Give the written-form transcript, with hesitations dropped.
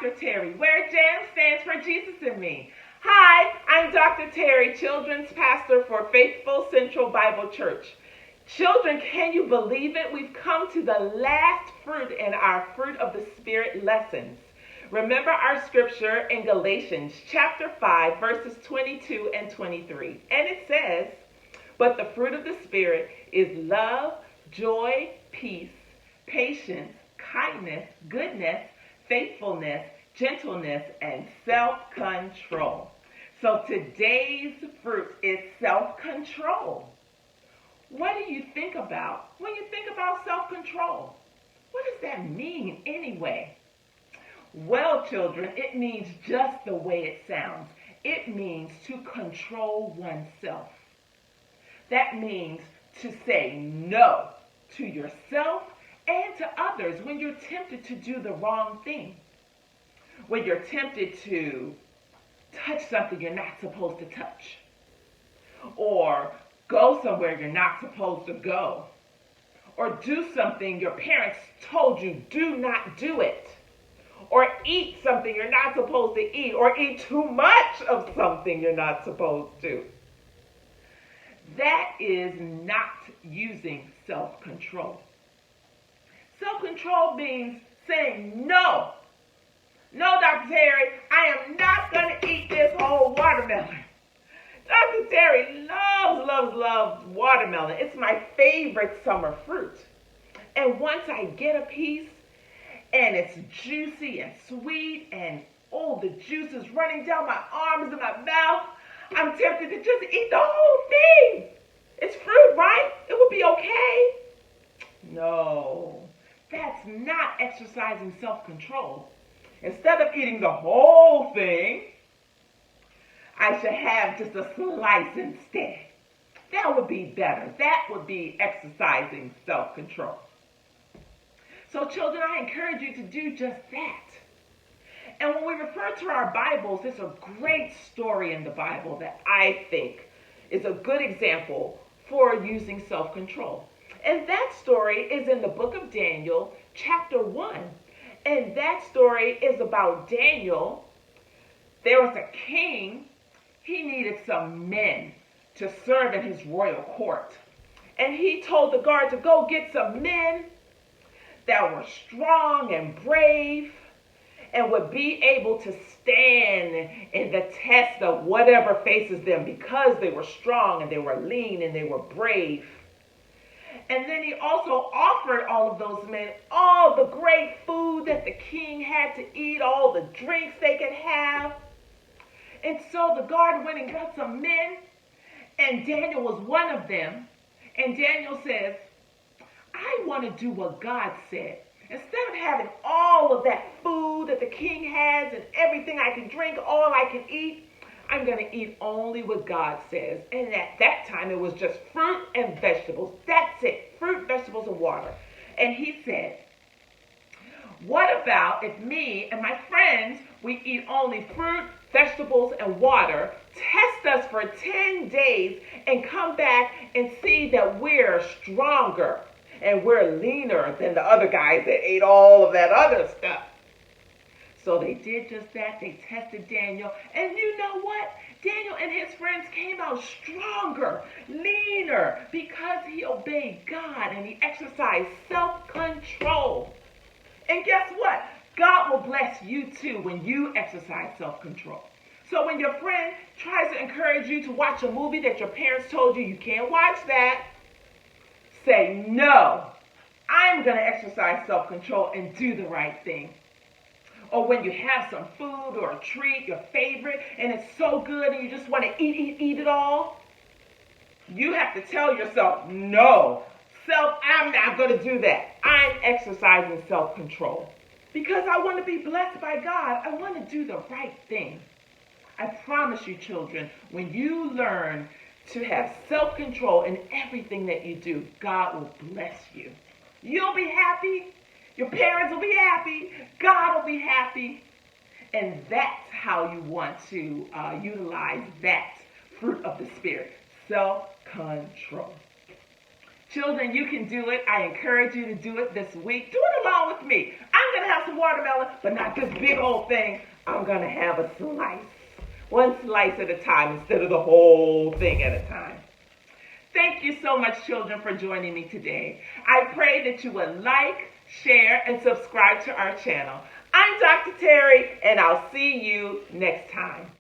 Dr. Terry, where JAM stands for Jesus in Me. Hi, I'm Dr. Terry, Children's Pastor for Faithful Central Bible Church. Children, can you believe it? We've come to the last fruit in our Fruit of the Spirit lessons. Remember our scripture in Galatians chapter 5, verses 22 and 23. And it says, "But the fruit of the Spirit is love, joy, peace, patience, kindness, goodness, faithfulness, gentleness, and self-control." So today's fruit is self-control. What do you think about when you think about self-control? What does that mean anyway? Well, children, it means just the way it sounds. It means to control oneself. That means to say no to yourself and to others when you're tempted to do the wrong thing. When you're tempted to touch something you're not supposed to touch. Or go somewhere you're not supposed to go. Or do something your parents told you do not do it. Or eat something you're not supposed to eat. Or eat too much of something you're not supposed to. That is not using self-control. Self-control means saying no. No, Dr. Terry, I am not going to eat this whole watermelon. Dr. Terry loves watermelon. It's my favorite summer fruit. And once I get a piece and it's juicy and sweet and the juice is running down my arms and my mouth, I'm tempted to just eat the whole thing. It's fruit, right? It would be okay. No, that's not exercising self-control. Instead of eating the whole thing, I should have just a slice instead. That would be better. That would be exercising self-control. So children, I encourage you to do just that. And when we refer to our Bibles, there's a great story in the Bible that I think is a good example for using self-control. And that story is in the book of Daniel, chapter 1. And that story is about Daniel. There was a king. He needed some men to serve in his royal court. And he told the guard to go get some men that were strong and brave and would be able to stand in the test of whatever faces them because they were strong and they were lean and they were brave. And then he also offered all of those men all the great food that the king had to eat, all the drinks they could have. And so the guard went and got some men, and Daniel was one of them. And Daniel says, I want to do what God said. Instead of having all of that food that the king has and everything I can drink, all I can eat, I'm going to eat only what God says. And at that time, it was just fruit and vegetables. That's it. Fruit, vegetables, and water. And he said, what about if me and my friends, we eat only fruit, vegetables, and water, test us for 10 days, and come back and see that we're stronger and we're leaner than the other guys that ate all of that other stuff. So they did just that. They tested Daniel. And you know what? Daniel and his friends came out stronger, leaner, because he obeyed God and he exercised self-control. And guess what? God will bless you too when you exercise self-control. So when your friend tries to encourage you to watch a movie that your parents told you can't watch that, say, no, I'm going to exercise self-control and do the right thing. Or when you have some food or a treat, your favorite, and it's so good and you just want to eat it all, you have to tell yourself, no, I'm not going to do that. I'm exercising self-control because I want to be blessed by God. I want to do the right thing. I promise you, children, when you learn to have self-control in everything that you do, God will bless you. You'll be happy. Your parents will be happy. God will be happy. And that's how you want to utilize that fruit of the Spirit, self-control. Children, you can do it. I encourage you to do it this week. Do it along with me. I'm going to have some watermelon, but not this big old thing. I'm going to have a slice. One slice at a time instead of the whole thing at a time. Thank you so much, children, for joining me today. I pray that you will like, share, and subscribe to our channel. I'm Dr. Terry, and I'll see you next time.